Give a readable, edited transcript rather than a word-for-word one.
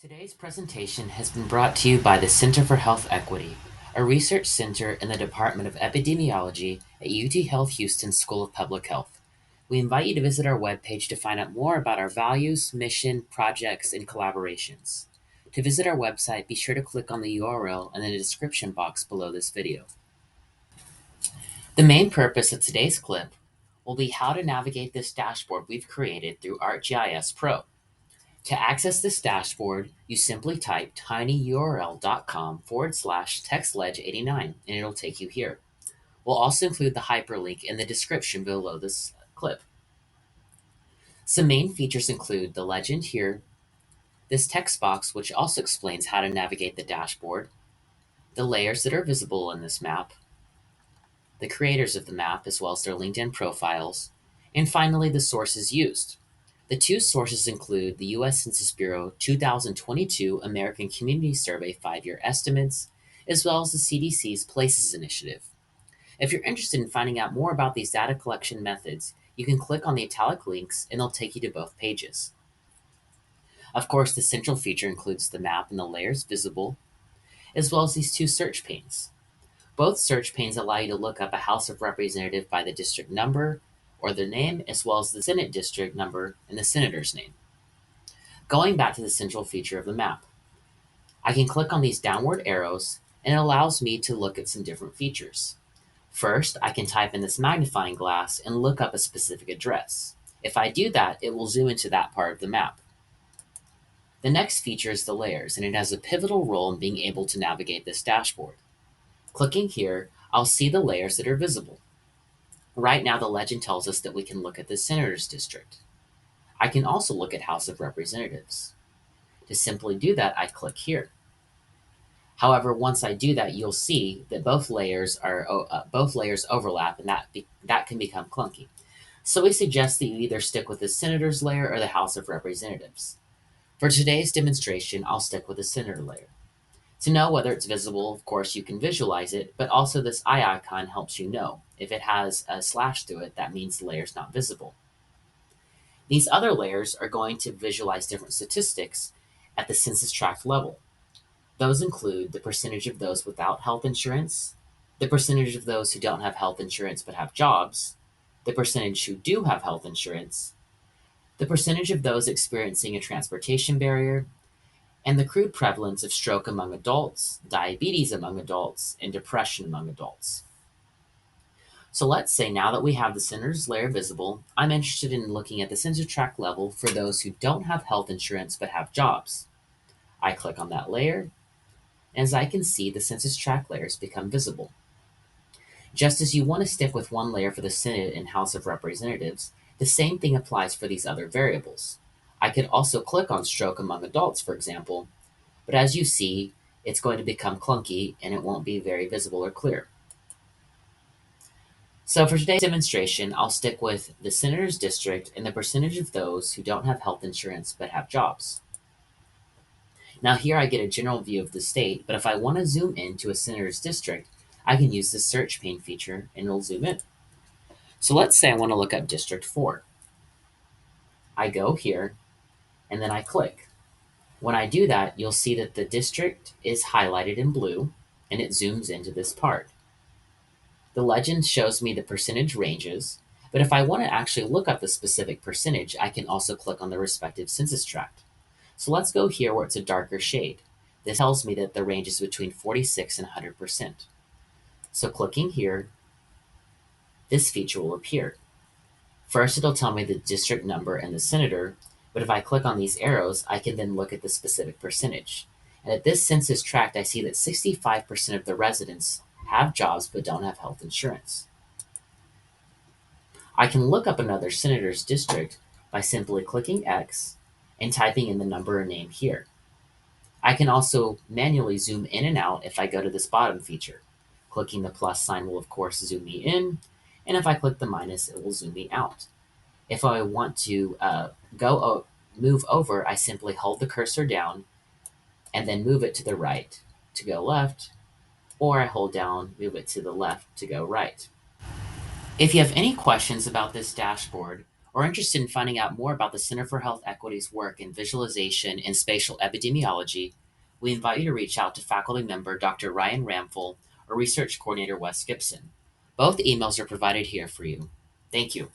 Today's presentation has been brought to you by the Center for Health Equity, a research center in the Department of Epidemiology at UT Health Houston School of Public Health. We invite you to visit our webpage to find out more about our values, mission, projects, and collaborations. To visit our website, be sure to click on the URL in the description box below this video. The main purpose of today's clip will be how to navigate this dashboard we've created through ArcGIS Pro. To access this dashboard, you simply type tinyurl.com/textledge89 and it'll take you here. We'll also include the hyperlink in the description below this clip. Some main features include the legend here, this text box which also explains how to navigate the dashboard, the layers that are visible in this map, the creators of the map as well as their LinkedIn profiles, and finally the sources used. The two sources include the U.S. Census Bureau 2022 American Community Survey 5-year estimates, as well as the CDC's Places Initiative. If you're interested in finding out more about these data collection methods, you can click on the italic links and they'll take you to both pages. Of course, the central feature includes the map and the layers visible, as well as these two search panes. Both search panes allow you to look up a House of Representative by the district number or their name, as well as the Senate district number and the senator's name. Going back to the central feature of the map, I can click on these downward arrows and it allows me to look at some different features. First, I can type in this magnifying glass and look up a specific address. If I do that, it will zoom into that part of the map. The next feature is the layers, and it has a pivotal role in being able to navigate this dashboard. Clicking here, I'll see the layers that are visible. Right now, the legend tells us that we can look at the senator's district. I can also look at House of Representatives. To simply do that, I click here. However, once I do that, you'll see that both layers overlap, and that can become clunky. So we suggest that you either stick with the senator's layer or the House of Representatives. For today's demonstration, I'll stick with the senator layer. To know whether it's visible, of course, you can visualize it, but also this eye icon helps you know. If it has a slash through it, that means the layer is not visible. These other layers are going to visualize different statistics at the census tract level. Those include the percentage of those without health insurance, the percentage of those who don't have health insurance but have jobs, the percentage who do have health insurance, the percentage of those experiencing a transportation barrier, and the crude prevalence of stroke among adults, diabetes among adults, and depression among adults. So let's say now that we have the senator's layer visible, I'm interested in looking at the census tract level for those who don't have health insurance but have jobs. I click on that layer, and as I can see, the census tract layers become visible. Just as you want to stick with one layer for the Senate and House of Representatives, the same thing applies for these other variables. I could also click on stroke among adults, for example, but as you see, it's going to become clunky and it won't be very visible or clear. So for today's demonstration, I'll stick with the senator's district and the percentage of those who don't have health insurance but have jobs. Now here I get a general view of the state, but if I want to zoom in to a senator's district, I can use the search pane feature and it'll zoom in. So let's say I want to look up District 4. I go here and then I click. When I do that, you'll see that the district is highlighted in blue and it zooms into this part. The legend shows me the percentage ranges, but if I want to actually look up the specific percentage, I can also click on the respective census tract. So let's go here where it's a darker shade. This tells me that the range is between 46 and 100%. So clicking here, this feature will appear. First, it'll tell me the district number and the senator, but if I click on these arrows, I can then look at the specific percentage. And at this census tract, I see that 65% of the residents have jobs but don't have health insurance. I can look up another senator's district by simply clicking X and typing in the number or name here. I can also manually zoom in and out if I go to this bottom feature. Clicking the plus sign will of course zoom me in, and if I click the minus, it will zoom me out. If I want to move over, I simply hold the cursor down and then move it to the right to go left, or I hold down, move it to the left to go right. If you have any questions about this dashboard, or interested in finding out more about the Center for Health Equity's work in visualization and spatial epidemiology, we invite you to reach out to faculty member Dr. Ryan Ramphel or research coordinator Wes Gibson. Both emails are provided here for you. Thank you.